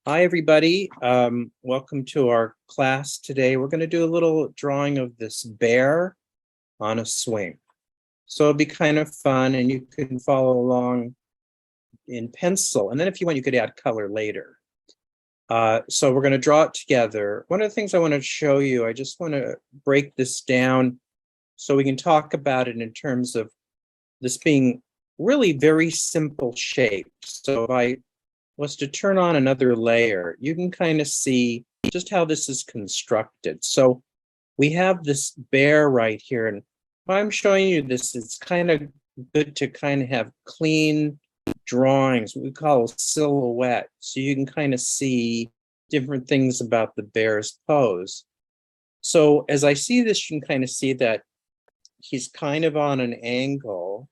Hi, everybody. Welcome to our class today. We're going to do a little drawing of this bear on a swing. So it'll be kind of fun, and you can follow along in pencil. And then if you want, you could add color later. So we're going to draw it together. One of the things I want to show you, I just want to break this down so we can talk about it in terms of this being really very simple shapes. So if I was to turn on another layer, you can kind of see just how this is constructed. So we have this bear right here, and if I'm showing you this, it's kind of good to kind of have clean drawings, what we call a silhouette, so you can kind of see different things about the bear's pose. So as I see this, you can kind of see that he's kind of on an angle,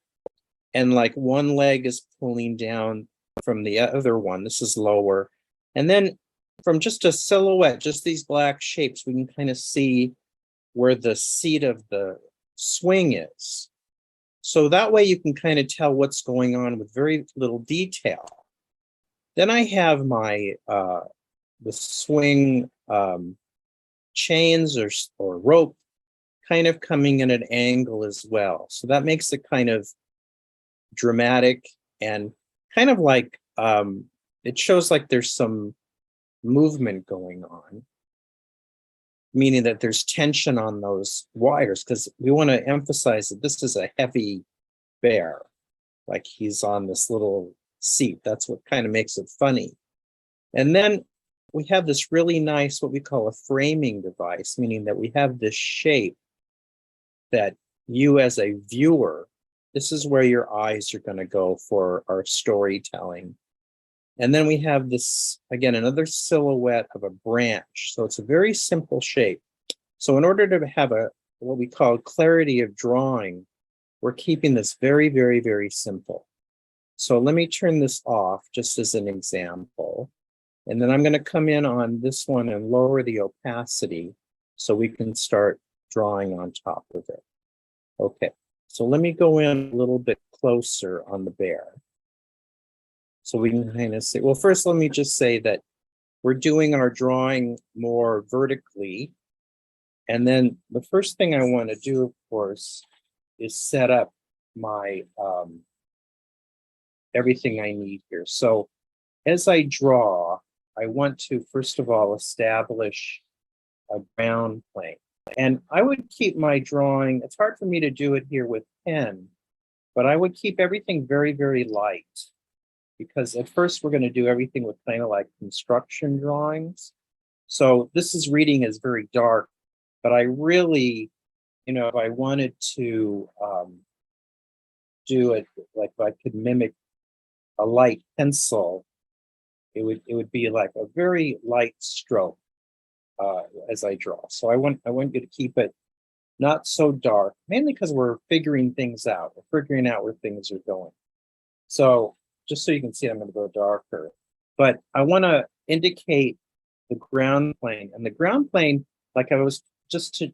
and like one leg is pulling down from the other one. This is lower. And then from just a silhouette, just these black shapes, we can kind of see where the seat of the swing is. So that way you can kind of tell what's going on with very little detail. Then I have my the swing chains or rope kind of coming in an angle as well. So that makes it kind of dramatic and kind of like it shows like there's some movement going on, meaning that there's tension on those wires, because we want to emphasize that this is a heavy bear, like he's on this little seat. That's what kind of makes it funny. And then we have this really nice, what we call a framing device, meaning that we have this shape that you as a viewer, this is where your eyes are going to go for our storytelling. And then we have this, again, another silhouette of a branch. So it's a very simple shape. So in order to have what we call clarity of drawing, we're keeping this very, very, very simple. So let me turn this off just as an example. And then I'm going to come in on this one and lower the opacity so we can start drawing on top of it. Okay. So let me go in a little bit closer on the bear, so we can kind of see. Well, first, let me just say that we're doing our drawing more vertically. And then the first thing I want to do, of course, is set up my everything I need here. So as I draw, I want to, first of all, establish a ground plane. And I would keep my drawing, it's hard for me to do it here with pen, but I would keep everything very, very light, because at first we're going to do everything with kind of like construction drawings. So this is reading as very dark, but I really, if I wanted to do it, like if I could mimic a light pencil, it would be like a very light stroke as I draw. So I want you to keep it not so dark, mainly because we're figuring things out. We're figuring out where things are going. So just so you can see, I'm going to go darker. But I want to indicate the ground plane. And the ground plane, like I was just to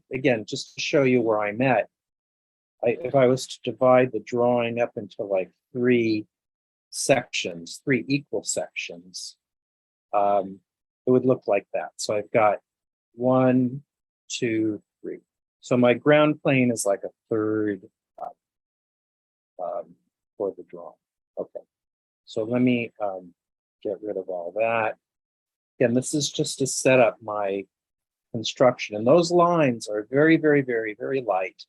show you where I'm at, if I was to divide the drawing up into like three equal sections, it would look like that. So I've got 1, 2, 3. So my ground plane is like a third for the drawing. Okay. So let me get rid of all that. Again, this is just to set up my construction. And those lines are very, very, very, very light,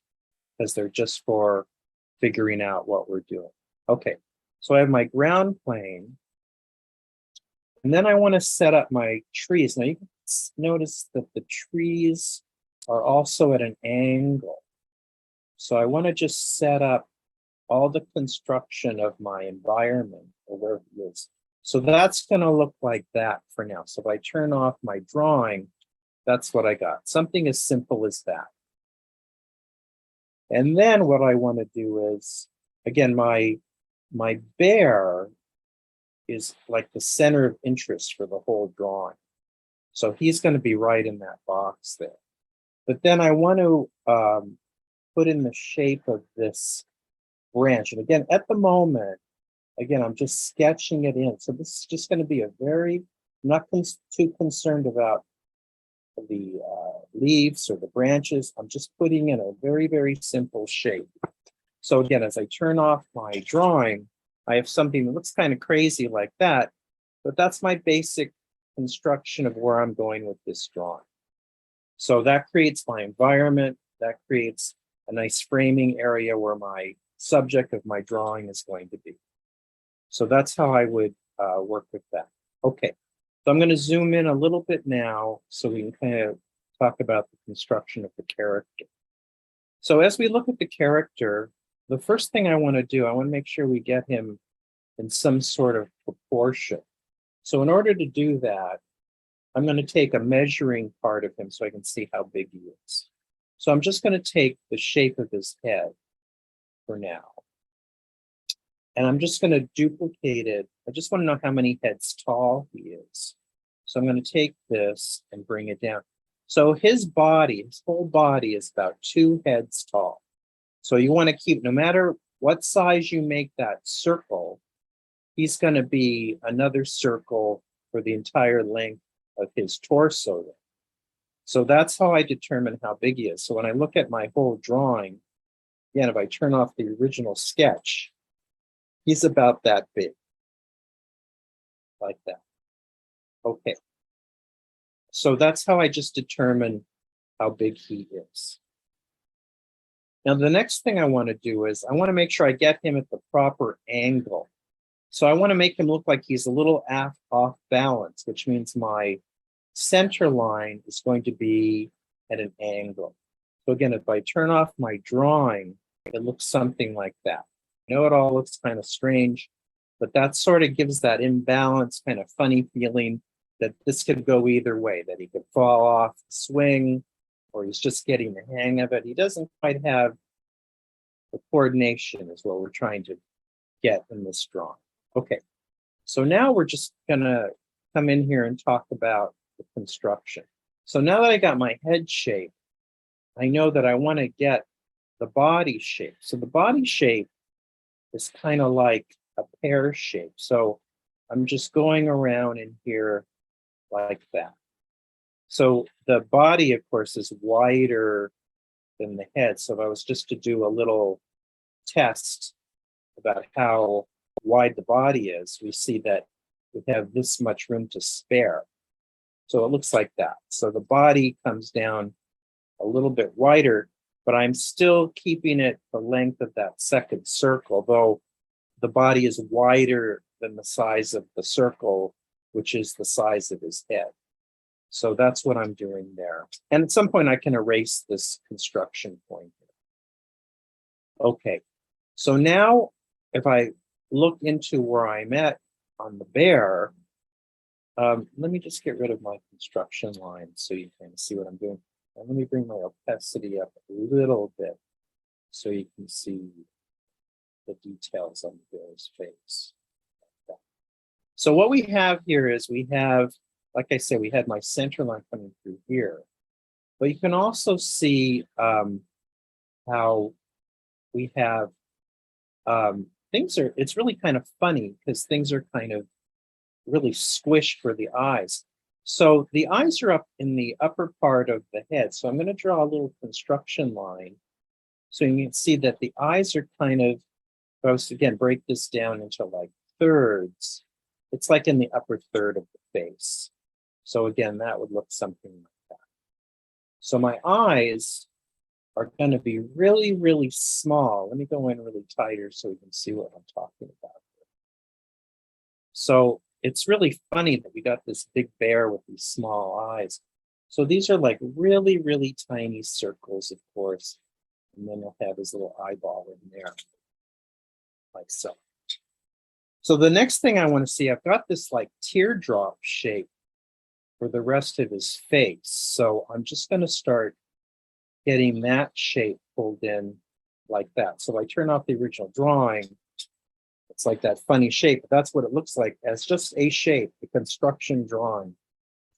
because they're just for figuring out what we're doing. Okay. So I have my ground plane. And then I want to set up my trees. Now you can notice that the trees are also at an angle. So I want to just set up all the construction of my environment, or where it is. So that's going to look like that for now. So if I turn off my drawing, that's what I got. Something as simple as that. And then what I want to do is, again, my bear is like the center of interest for the whole drawing. So he's going to be right in that box there. But then I want to put in the shape of this branch. And again, at the moment, I'm just sketching it in. So this is just going to be a very I'm not too concerned about the leaves or the branches. I'm just putting in a very, very simple shape. So again, as I turn off my drawing, I have something that looks kind of crazy like that, but that's my basic construction of where I'm going with this drawing. So that creates my environment, that creates a nice framing area where my subject of my drawing is going to be. So that's how I would work with that. Okay, so I'm going to zoom in a little bit now so we can kind of talk about the construction of the character. So as we look at the character, the first thing I want to do, I want to make sure we get him in some sort of proportion. So in order to do that, I'm going to take a measuring part of him so I can see how big he is. So I'm just going to take the shape of his head for now. And I'm just going to duplicate it. I just want to know how many heads tall he is. So I'm going to take this and bring it down. So his body, his whole body is about 2 heads tall. So you want to keep, no matter what size you make that circle, he's going to be another circle for the entire length of his torso. So that's how I determine how big he is. So when I look at my whole drawing, again, if I turn off the original sketch, he's about that big, like that. Okay. So that's how I just determine how big he is. Now, the next thing I want to do is I want to make sure I get him at the proper angle. So I want to make him look like he's a little off balance, which means my center line is going to be at an angle. So again, if I turn off my drawing, it looks something like that. I know it all looks kind of strange, but that sort of gives that imbalance, kind of funny feeling that this could go either way, that he could fall off the swing, or he's just getting the hang of it. He doesn't quite have the coordination is what we're trying to get in this drawing. Okay, so now we're just gonna come in here and talk about the construction. So now that I got my head shape, I know that I want to get the body shape. So the body shape is kind of like a pear shape. So I'm just going around in here like that. So the body, of course, is wider than the head. So if I was just to do a little test about how wide the body is, we see that we have this much room to spare. So it looks like that. So the body comes down a little bit wider, but I'm still keeping it the length of that second circle, though the body is wider than the size of the circle, which is the size of his head. So that's what I'm doing there. And at some point I can erase this construction point here. Okay, so now if I look into where I'm at on the bear, let me just get rid of my construction line so you can see what I'm doing. And let me bring my opacity up a little bit so you can see the details on the bear's face. So what we have here is we have, like I said, we had my center line coming through here. But you can also see how we have it's really kind of funny because things are kind of really squished for the eyes. So the eyes are up in the upper part of the head. So I'm going to draw a little construction line so you can see that the eyes are kind of, if I was to again break this down into like thirds, it's like in the upper third of the face. So again, that would look something like that. So my eyes are going to be really, really small. Let me go in really tighter so we can see what I'm talking about here. So it's really funny that we got this big bear with these small eyes. So these are like really, really tiny circles, of course. And then he'll have his little eyeball in there, like so. So the next thing I want to see, I've got this like teardrop shape for the rest of his face. So I'm just going to start getting that shape pulled in like that. So I turn off the original drawing. It's like that funny shape, but that's what it looks like as just a shape, the construction drawing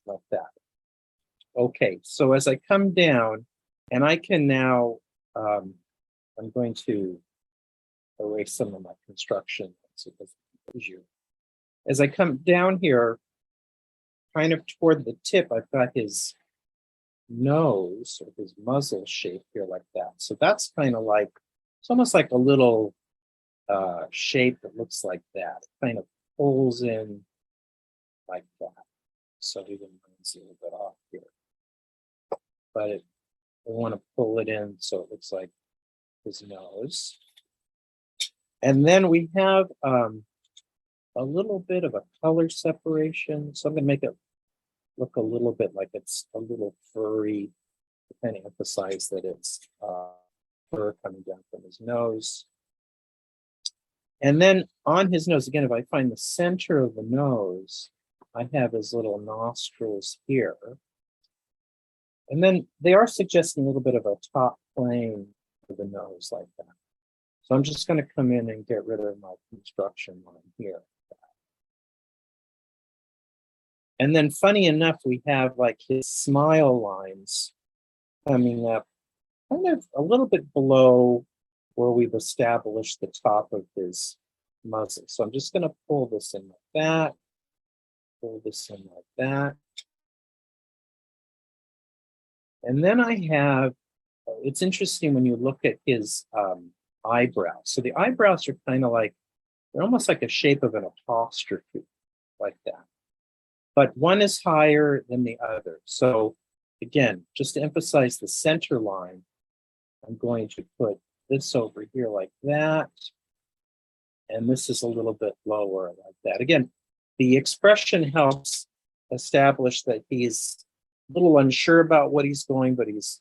like that. Okay, so as I come down, and I can now, I'm going to erase some of my construction. So as I come down here, kind of toward the tip, I've got his nose or his muzzle shape here like that. So that's kind of like, it's almost like a little shape that looks like that. It kind of pulls in like that. So even runs a little bit off here. But we want to pull it in so it looks like his nose. And then we have a little bit of a color separation. So I'm going to make it look a little bit like it's a little furry, to kind of emphasize that it's fur coming down from his nose. And then on his nose, again, if I find the center of the nose, I have his little nostrils here. And then they are suggesting a little bit of a top plane for the nose like that. So I'm just going to come in and get rid of my construction line here. And then funny enough, we have like his smile lines coming up kind of a little bit below where we've established the top of his muzzle. So I'm just going to pull this in like that, pull this in like that. And then I have, it's interesting when you look at his eyebrows. So the eyebrows are kind of like, they're almost like a shape of an apostrophe, like that. But one is higher than the other. So again, just to emphasize the center line, I'm going to put this over here like that. And this is a little bit lower like that. Again, the expression helps establish that he's a little unsure about what he's going, but he's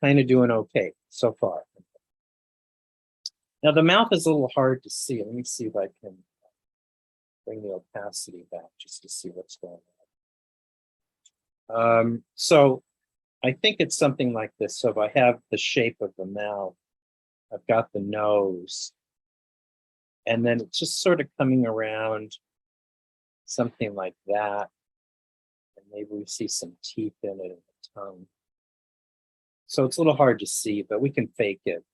kind of doing okay so far. Now the mouth is a little hard to see. Let me see if I can bring the opacity back just to see what's going on. So I think it's something like this. So if I have the shape of the mouth, I've got the nose, and then it's just sort of coming around something like that. And maybe we see some teeth in it and the tongue. So it's a little hard to see, but we can fake it.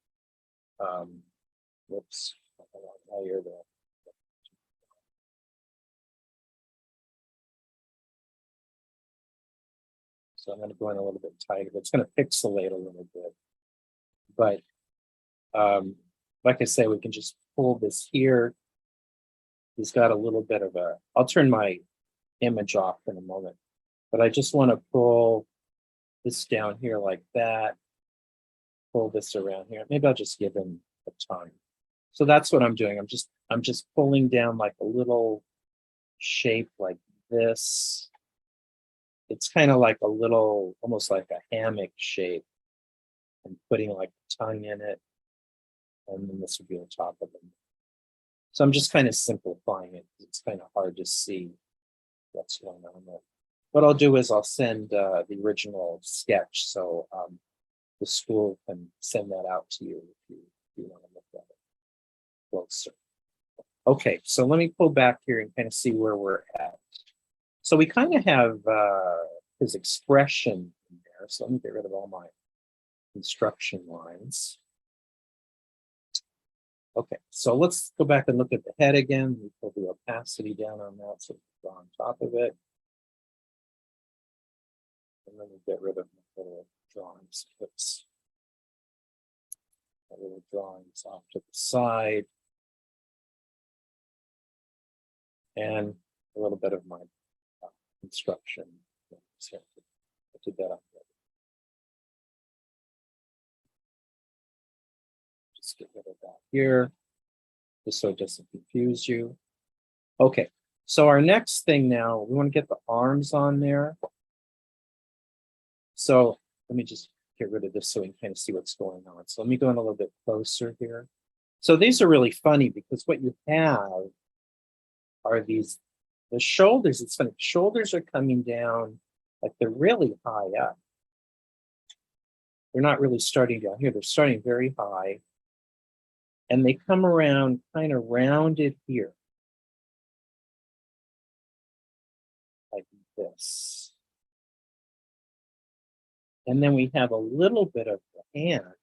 Whoops. So I'm going to go in a little bit tighter. It's going to pixelate a little bit. But like I say, we can just pull this here. He's got a little bit of a, I'll turn my image off in a moment, but I just want to pull this down here like that. Pull this around here. Maybe I'll just give him a tongue. So that's what I'm doing. I'm just pulling down like a little shape like this. It's kind of like a little, almost like a hammock shape, and putting like a tongue in it. And then this would be on top of it. So I'm just kind of simplifying it. It's kind of hard to see what's going on there. What I'll do is I'll send the original sketch, so the school can send that out to you if you want to look at it closer. Okay, so let me pull back here and kind of see where we're at. So we kind of have his expression in there. So let me get rid of all my construction lines. Okay, so let's go back and look at the head again. We pull the opacity down on that so we can go on top of it. And then we get rid of my little drawings. Oops. My little drawings off to the side. And a little bit of my construction. I did that up there. Just get rid of that here, just so it doesn't confuse you. Okay, so our next thing now, we want to get the arms on there. So let me just get rid of this so we can kind of see what's going on. So let me go in a little bit closer here. So these are really funny because what you have are these, the shoulders, it's funny, shoulders are coming down like they're really high up. They're not really starting down here, they're starting very high. And they come around kind of rounded here. Like this. And then we have a little bit of the hand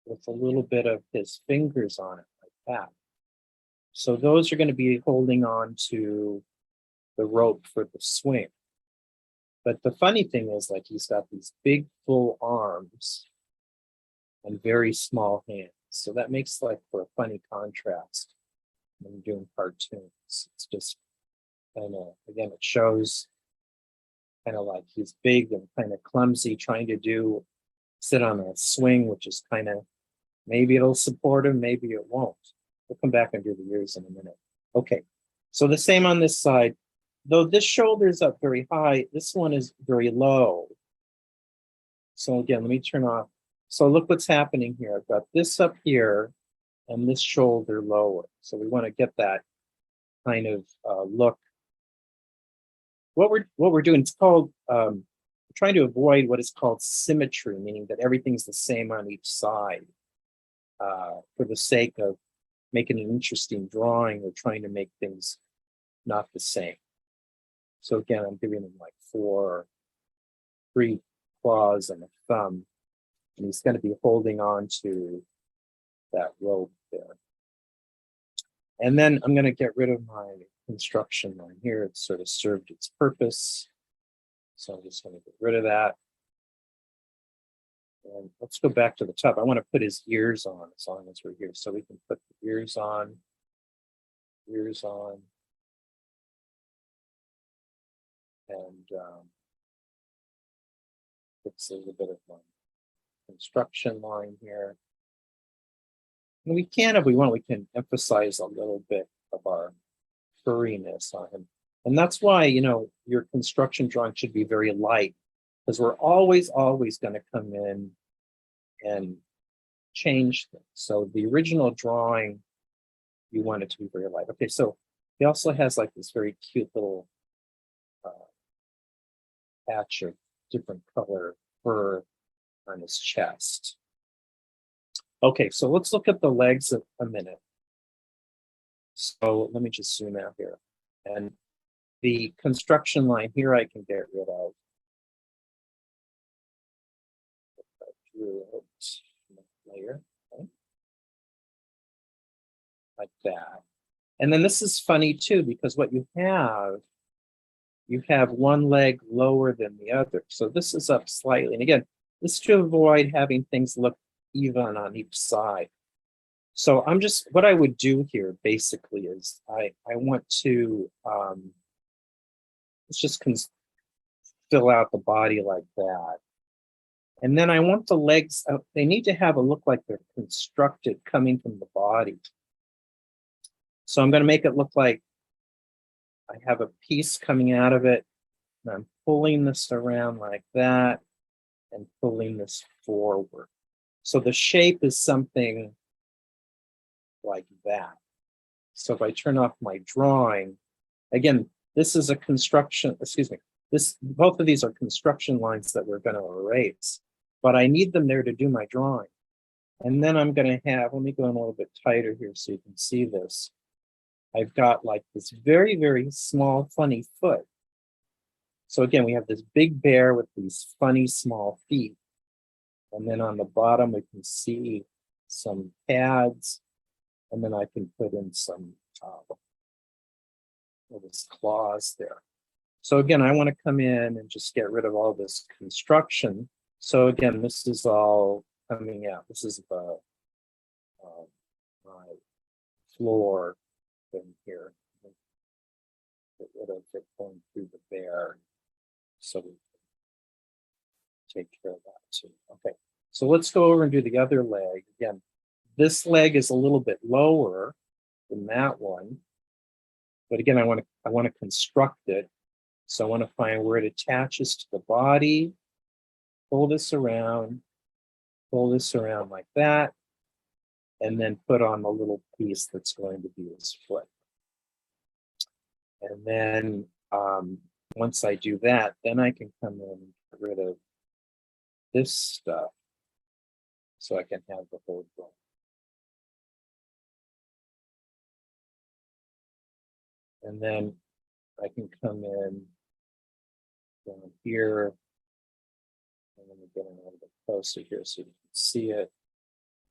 with a little bit of his fingers on it like that. So those are going to be holding on to the rope for the swing. But the funny thing is, like, he's got these big full arms and very small hands. So that makes like for a funny contrast when you're doing cartoons. It's just kind of, again, it shows kind of like he's big and kind of clumsy trying to sit on a swing, which is kind of, maybe it'll support him, maybe it won't. We'll come back and do the ears in a minute. Okay, so the same on this side. Though this shoulder is up very high, this one is very low. So again, let me turn off. So look what's happening here. I've got this up here and this shoulder lower. So we want to get that kind of look. What we're doing, it's called, trying to avoid what is called symmetry, meaning that everything's the same on each side. For the sake of making an interesting drawing, we're trying to make things not the same. So again, I'm giving him like 3 claws and a thumb, and he's going to be holding on to that rope there. And then I'm going to get rid of my construction line here. It's sort of served its purpose. So I'm just going to get rid of that. And let's go back to the top. I want to put his ears on as long as we're here. So we can put the ears on, and fix a little bit of my construction line here. And we can, if we want, we can emphasize a little bit of our furriness on him. And that's why, you know, your construction drawing should be very light, because we're always going to come in and change things. So the original drawing, you want it to be very light. Okay, so he also has like this very cute little patch of different color fur on his chest. Okay, so let's look at the legs a minute. So let me just zoom out here. And the construction line here I can get rid of. Layer, okay. Like that. And then this is funny too, because what you have one leg lower than the other. So this is up slightly. And again, this is to avoid having things look even on each side. So I'm just, what I would do here basically is I want to, let's just fill out the body like that. And then I want the legs, they need to have a look like they're constructed coming from the body. So I'm going to make it look like I have a piece coming out of it, and I'm pulling this around like that and pulling this forward. So the shape is something like that. So if I turn off my drawing, again, this is a construction, excuse me, both of these are construction lines that we're going to erase, but I need them there to do my drawing. And then I'm going to have, let me go in a little bit tighter here so you can see this. I've got like this very, very small, funny foot. So again, we have this big bear with these funny, small feet. And then on the bottom, we can see some pads. And then I can put in some these claws there. So again, I want to come in and just get rid of all this construction. So again, this is all coming out. This is the my floor thing here. Get rid of it going through the bear, so we can take care of that too. Okay, so let's go over and do the other leg. Again, this leg is a little bit lower than that one, but again, I want to construct it. So I want to find where it attaches to the body. Pull this around like that, and then put on the little piece that's going to be his foot. And then once I do that, then I can come in and get rid of this stuff so I can have the whole drawing. And then I can come in down here. And let me get in a little bit closer here so you can see it.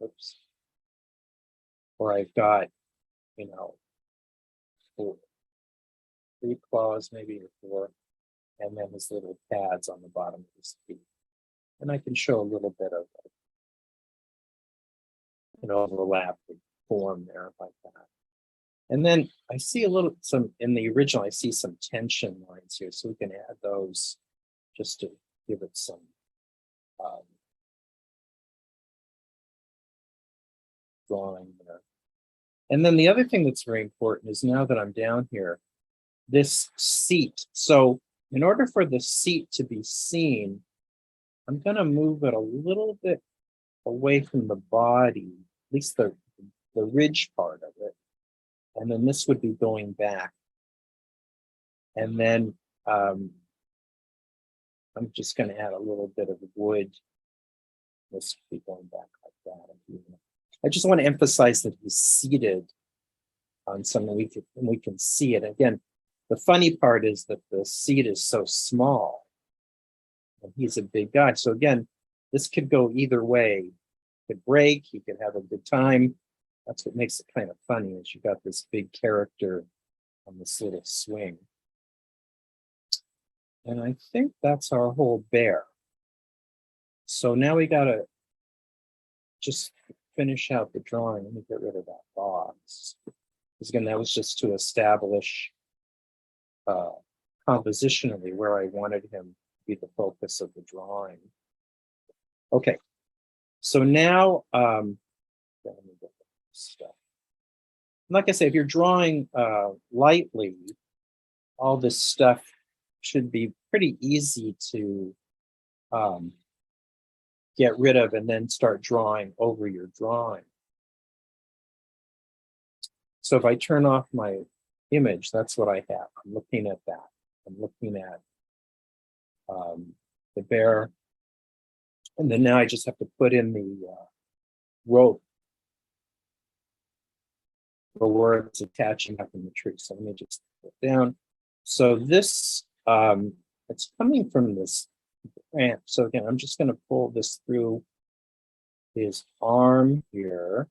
Oops. Or I've got, you know, 3 claws, maybe, or 4, and then his little pads on the bottom of his feet. And I can show a little bit of an overlapping form there like that. And then I see in the original, I see some tension lines here, so we can add those just to give it some drawing there. And then the other thing that's very important is, now that I'm down here, this seat. So in order for the seat to be seen, I'm going to move it a little bit away from the body, at least the ridge part of it. And then this would be going back. And then I'm just going to add a little bit of wood. This will be going back like that. I just want to emphasize that he's seated on something we can see it. Again, the funny part is that the seat is so small, and he's a big guy. So again, this could go either way. He could break, he could have a good time. That's what makes it kind of funny, is you got this big character on this little swing. And I think that's our whole bear. So now we gotta just finish out the drawing. Let me get rid of that box. Because again, that was just to establish compositionally where I wanted him to be the focus of the drawing. Okay, so now, let me get stuff. Like I say, if you're drawing lightly, all this stuff should be pretty easy to get rid of and then start drawing over your drawing. So if I turn off my image, that's what I have. I'm looking at that. I'm looking at the bear. And then now I just have to put in the rope for where it's attaching up in the tree. So let me just put it down. So this, it's coming from this branch. So again, I'm just going to pull this through his arm here.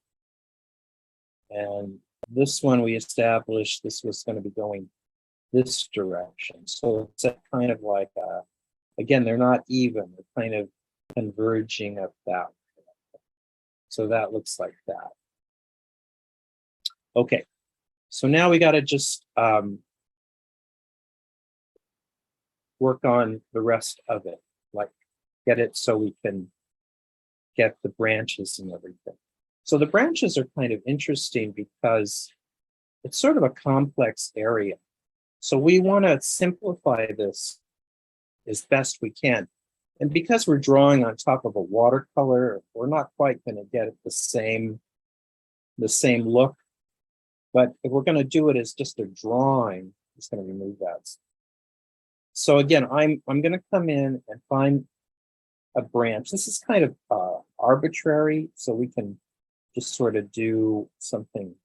And this one we established, this was going to be going this direction. So it's a kind of like, again, they're not even, they're kind of converging up that way. So that looks like that. Okay, so now we got to just work on the rest of it, like get it so we can get the branches and everything. So the branches are kind of interesting because it's sort of a complex area. So we want to simplify this as best we can. And because we're drawing on top of a watercolor, we're not quite going to get the same look. But if we're going to do it as just a drawing, it's going to remove that. So again, I'm going to come in and find a branch. This is kind of arbitrary, so we can just sort of do something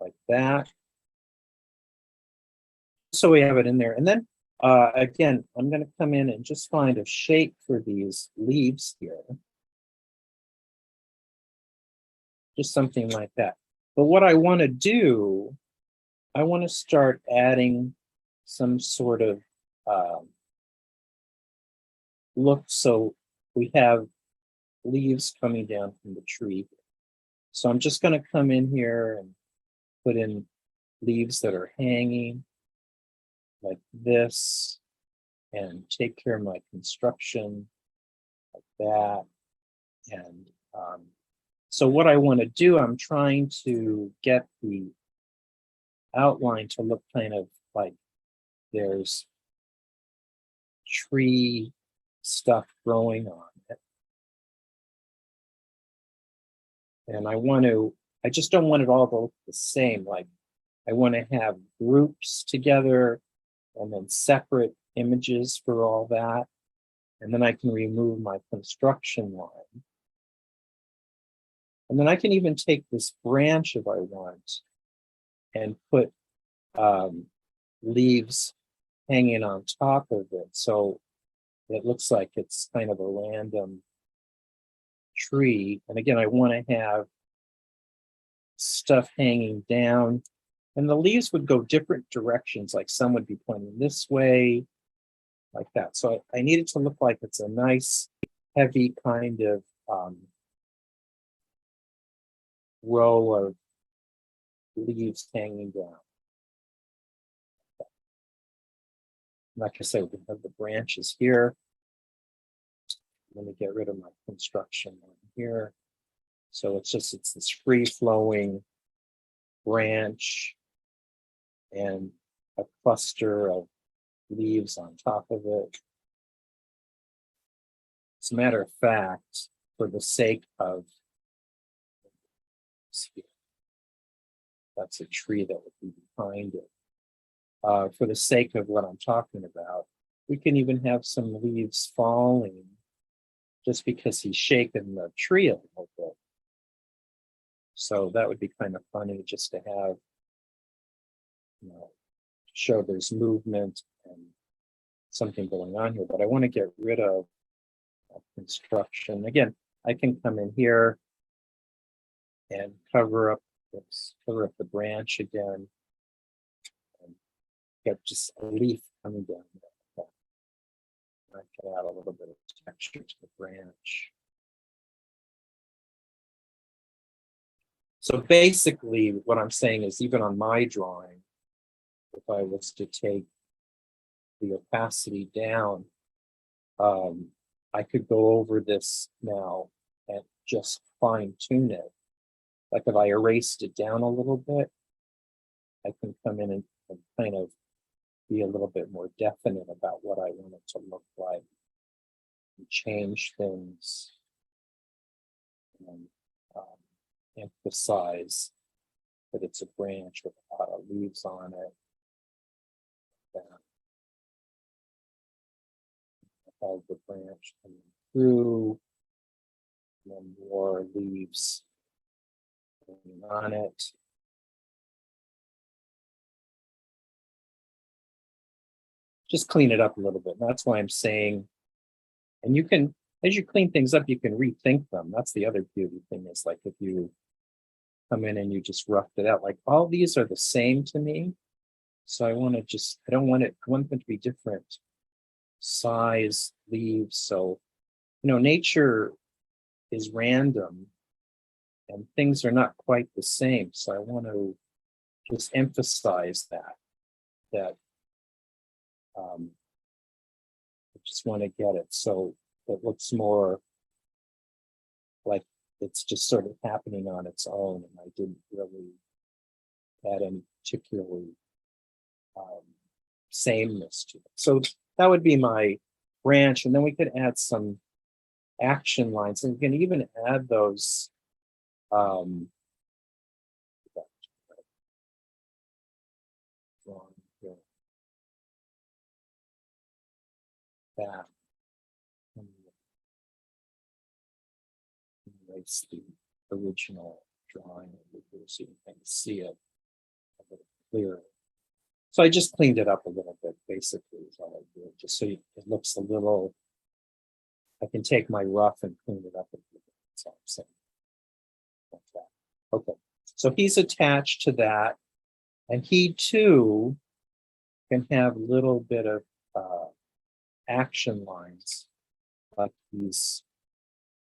like that. So we have it in there. And then again, I'm going to come in and just find a shape for these leaves here. Just something like that. But what I want to do, I want to start adding some sort of look, so we have leaves coming down from the tree. So I'm just going to come in here and put in leaves that are hanging like this, and take care of my construction like that. And so what I want to do, I'm trying to get the outline to look kind of like there's tree stuff growing on it. And I just don't want it all to look the same. Like I want to have groups together and then separate images for all that. And then I can remove my construction line. And then I can even take this branch if I want and put leaves hanging on top of it. So it looks like it's kind of a random tree. And again, I want to have stuff hanging down And the leaves would go different directions, like some would be pointing this way, like that. So I need it to look like it's a nice, heavy kind of row of leaves hanging down. Like I said, we have the branches here. Let me get rid of my construction one here. So it's this free-flowing branch and a cluster of leaves on top of it. As a matter of fact, for the sake of, that's a tree that would be behind it. For the sake of what I'm talking about, we can even have some leaves falling just because he's shaking the tree a little bit. So that would be kind of funny just to have, show there's movement and something going on here. But I want to get rid of construction. Again, I can come in here and cover up the branch again. Get just a leaf coming down there. I can add a little bit of texture to the branch. So basically what I'm saying is, even on my drawing, if I was to take the opacity down, I could go over this now and just fine tune it. Like if I erased it down a little bit, I can come in and kind of be a little bit more definite about what I want it to look like, and change things, and emphasize that it's a branch with a lot of leaves on it. Have the branch coming through, and then more leaves on it. Just clean it up a little bit. And that's why I'm saying, and you can, as you clean things up, you can rethink them. That's the other beauty thing, is like if you come in and you just roughed it out, like all these are the same to me. So I want to just, I want them to be different size leaves. So, nature is random and things are not quite the same. So I want to just emphasize that I just want to get it so it looks more like it's just sort of happening on its own, and I didn't really add any particularly sameness to it. So that would be my branch, and then we could add some action lines, and we can even add those that erase the original drawing so you can see it a little clearer. So I just cleaned it up a little bit, basically, is all I did, just so it looks a little, I can take my rough and clean it up a little bit. That's all I'm saying. Like that. Okay, so he's attached to that, and he too can have a little bit of action lines, like these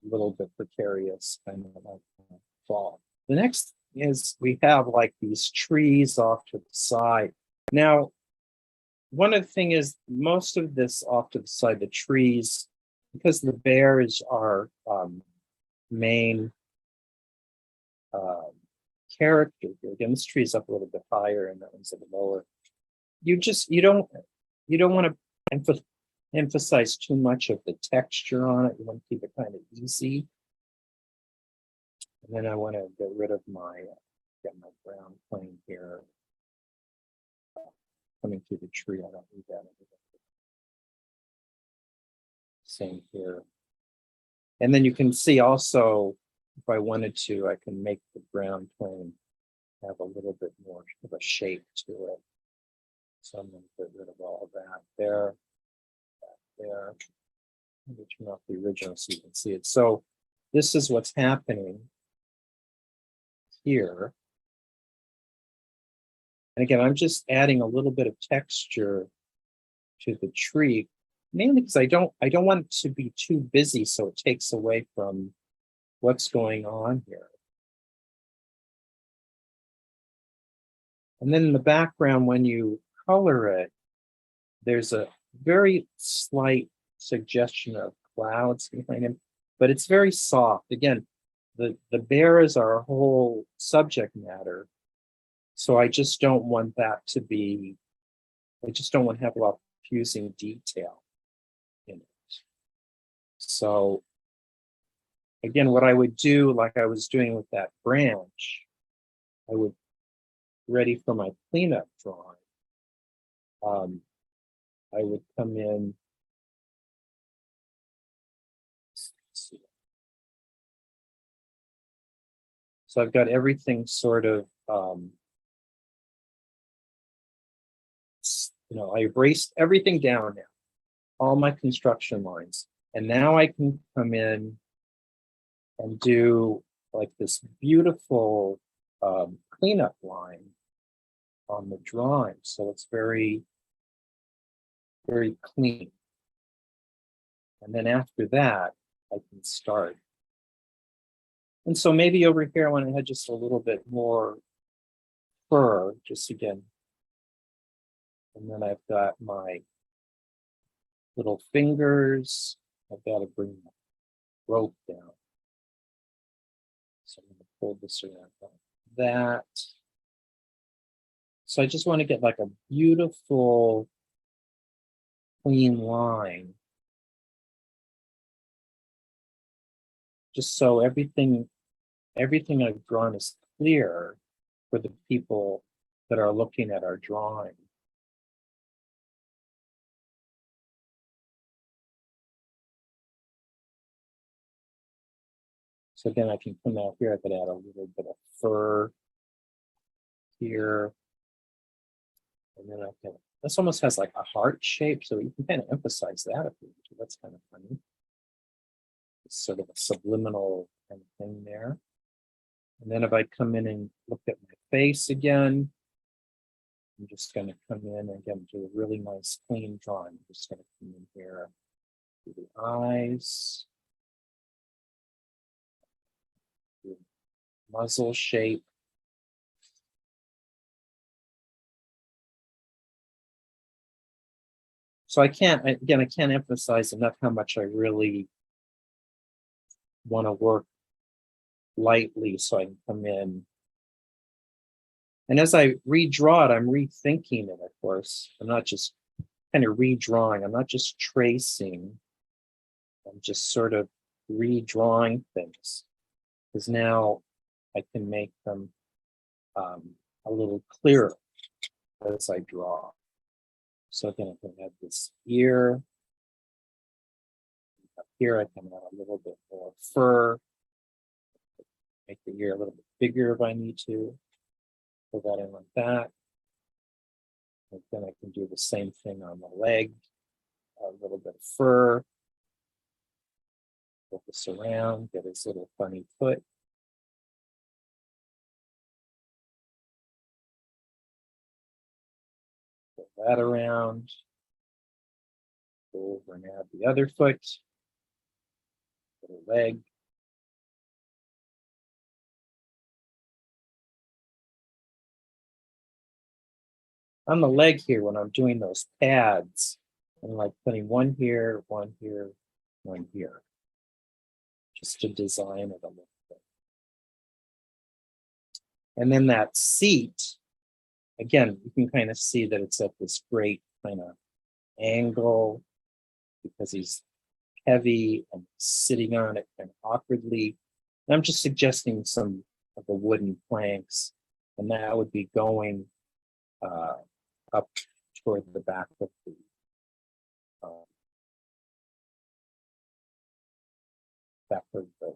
little bit precarious kind of like fall. The next is we have like these trees off to the side. Now, one of the things is most of this off to the side, the trees, because the bear is our main character here. Again, this tree is up a little bit higher and that one's a bit lower. You don't want to emphasize too much of the texture on it. You want to keep it kind of easy. And then I want to get rid of my brown plane here. Coming through the tree, I don't need that anymore. Same here. And then you can see also, if I wanted to, I can make the brown plane have a little bit more of a shape to it. So I'm going to get rid of all of that there. There. Let me turn off the original so you can see it. So this is what's happening here. And again, I'm just adding a little bit of texture to the tree, mainly because I don't want it to be too busy so it takes away from what's going on here. And then in the background, when you color it, there's a very slight suggestion of clouds behind him, but it's very soft. Again, the bears are a whole subject matter. So I just don't want that to be, I just don't want to have a lot of confusing detail in it. So again, what I would do, like I was doing with that branch, I would, ready for my cleanup drawing, I would come in, so I've got everything sort of, I erased everything down now, all my construction lines. And now I can come in and do like this beautiful cleanup line on the drawing. So it's very, very clean. And then after that, I can start. And so maybe over here, I want to add just a little bit more fur, just again. And then I've got my little fingers. I've got to bring the rope down. So I'm going to pull this around like that. So I just want to get like a beautiful, clean line. Just so everything I've drawn is clear for the people that are looking at our drawing. So again, I can come out here, I could add a little bit of fur here. And then I can, this almost has like a heart shape, so you can kind of emphasize that if you want to. That's kind of funny. It's sort of a subliminal kind of thing there. And then if I come in and look at my face again, I'm just going to come in and again do a really nice clean drawing. I'm just going to come in here, do the eyes, do muzzle shape. So I can't emphasize enough how much I really want to work lightly so I can come in. And as I redraw it, I'm rethinking it, of course. I'm not just kind of redrawing. I'm not just tracing. I'm just sort of redrawing things. Because now I can make them a little clearer as I draw. So again, I can have this ear. Up here, I can add a little bit more fur. Make the ear a little bit bigger if I need to. Pull that in like that. And then I can do the same thing on the leg. A little bit of fur. Flip this around, get his little funny foot. Flip that around. Go over and add the other foot. Little leg. On the leg here, when I'm doing those pads, I'm like putting one here, one here, one here, just to design it a little bit. And then that seat, again, you can kind of see that it's at this great kind of angle because he's heavy and sitting on it kind of awkwardly. And I'm just suggesting some of the wooden planks, and that would be going up toward the back of the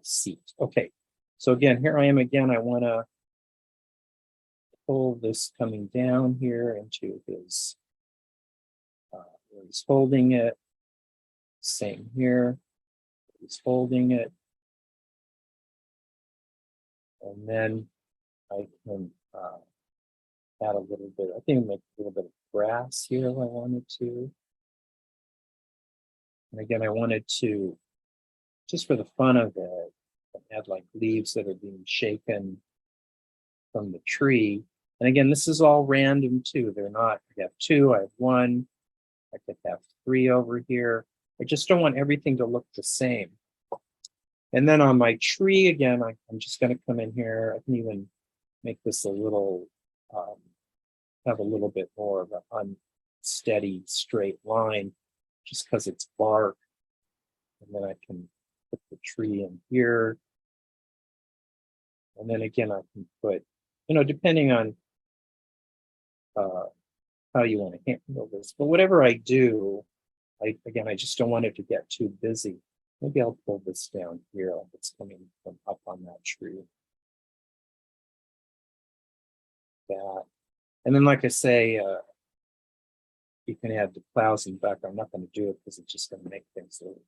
seat. Okay, so again, here I am again. I want to pull this coming down here into his where he's holding it. Same here. He's holding it, and then I can add a little bit, I think make a little bit of grass here if I wanted to. And again, I wanted to, just for the fun of it, add like leaves that are being shaken from the tree. And again, this is all random too. They're not, I have 2, I have 1, I could have 3 over here. I just don't want everything to look the same. And then on my tree, again, I'm just going to come in here. I can even make this a little, have a little bit more of an unsteady straight line just because it's bark. And then I can put the tree in here. And then again, I can put, depending on how you want to handle this. But whatever I do, I just don't want it to get too busy. Maybe I'll pull this down here like it's coming from up on that tree. That. And then, like I say, you can add the clouds in the background. I'm not going to do it because it's just going to make things a little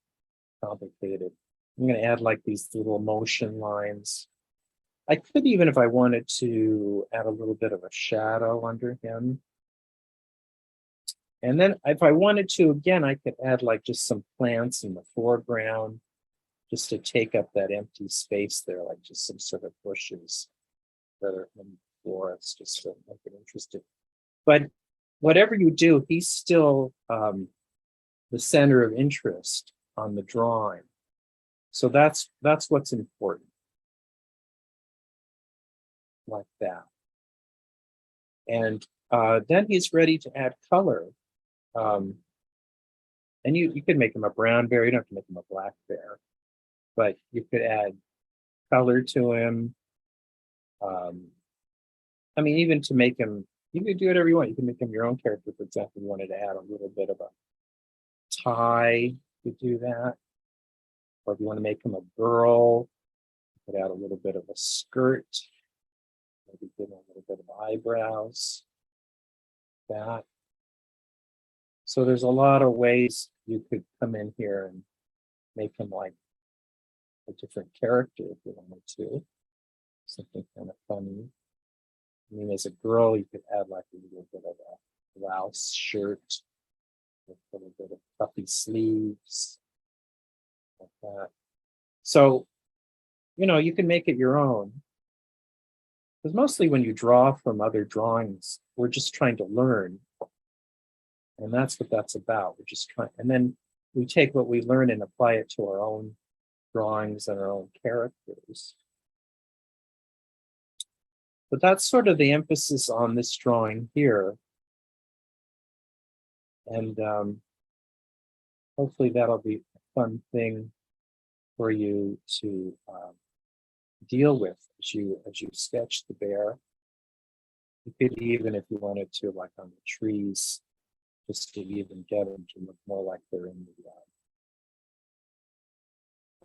complicated. I'm going to add like these little motion lines. I could even, if I wanted to, add a little bit of a shadow under him. And then if I wanted to, again, I could add like just some plants in the foreground just to take up that empty space there, like just some sort of bushes that are in the forest, just to make it interesting. But whatever you do, he's still the center of interest on the drawing. So that's what's important. Like that. And then he's ready to add color. And you could make him a brown bear. You don't have to make him a black bear, but you could add color to him. I mean, even to make him, you could do whatever you want. You can make him your own character. For example, you wanted to add a little bit of a tie, you could do that. Or if you want to make him a girl, you could add a little bit of a skirt. Maybe give him a little bit of eyebrows. That. So there's a lot of ways you could come in here and make him like a different character if you wanted to. Something kind of funny. I mean, as a girl, you could add like a little bit of a blouse shirt with a little bit of puffy sleeves, like that. So, you can make it your own. Because mostly when you draw from other drawings, we're just trying to learn. And that's what that's about. We're just trying, and then we take what we learn and apply it to our own drawings and our own characters. But that's sort of the emphasis on this drawing here. And hopefully that'll be a fun thing for you to deal with as you sketch the bear. You could even, if you wanted to, like on the trees, just to even get them to look more like they're in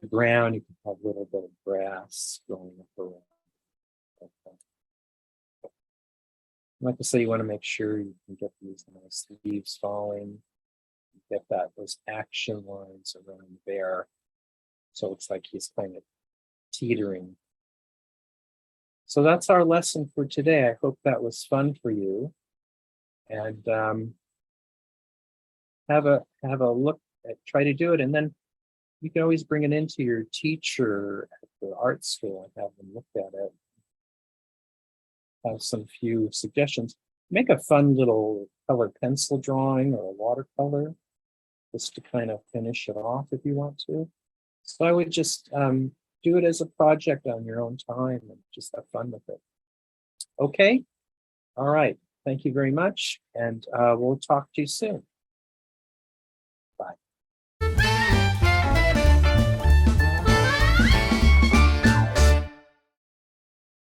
the ground. You can have a little bit of grass growing up around. Like I say, you want to make sure you can get these nice leaves falling. Get those action lines around the bear. So it's like he's kind of teetering. So that's our lesson for today. I hope that was fun for you. And have a look at, try to do it. And then you can always bring it into your teacher at the art school and have them look at it. Have some few suggestions. Make a fun little color pencil drawing or a watercolor just to kind of finish it off if you want to. So I would just do it as a project on your own time and just have fun with it. Okay. All right. Thank you very much. And we'll talk to you soon.